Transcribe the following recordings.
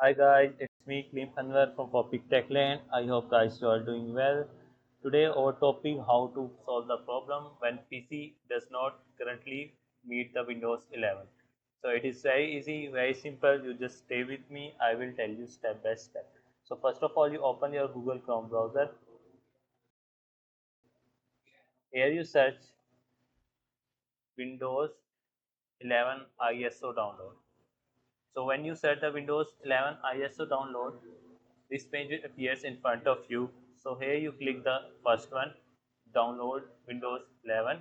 Hi guys, it's me Klim Anwar from Topic Techland. I hope guys you are doing well. Today our topic how to solve the problem when PC does not currently meet the Windows 11. So it is very easy, very simple. You just stay with me. I will tell you step by step. So first of all, you open your Google Chrome browser. Here you search Windows 11 ISO download. So when you set the Windows 11 ISO download, this page appears in front of you. So here you click the first one, download Windows 11.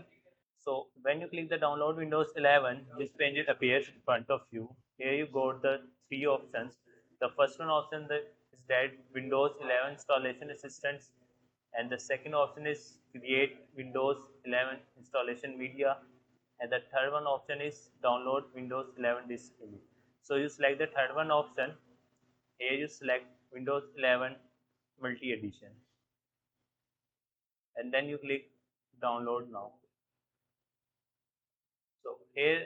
So when you click the download Windows 11, this page appears in front of you. Here you got the three options. The first one option is that Windows 11 installation assistance, and the second option is create Windows 11 installation media, and the third one option is download Windows 11 disk image. So you select the third one option. Here you select Windows 11 multi edition, and then you click download now. So here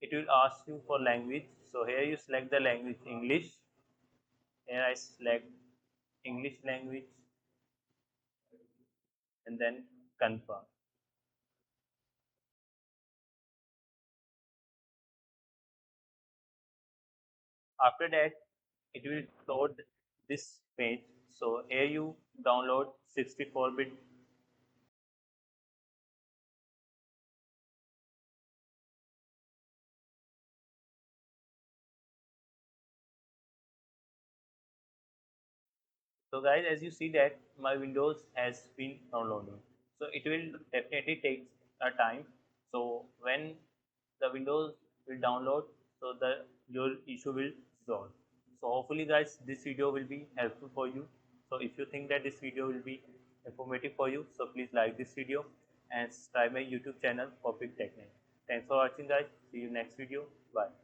it will ask you for language. So here you select the language English. Here I select English language and then confirm. After that, it will load this page. So here you download 64-bit. So guys, as you see that my Windows has been downloading. So it will definitely take a time. So when the Windows will download, so the your issue will resolve. So hopefully guys, this video will be helpful for you. So if you think that this video will be informative for you, so please like this video and subscribe my YouTube channel Perfect Technique. Thanks for watching guys. See you next video. Bye.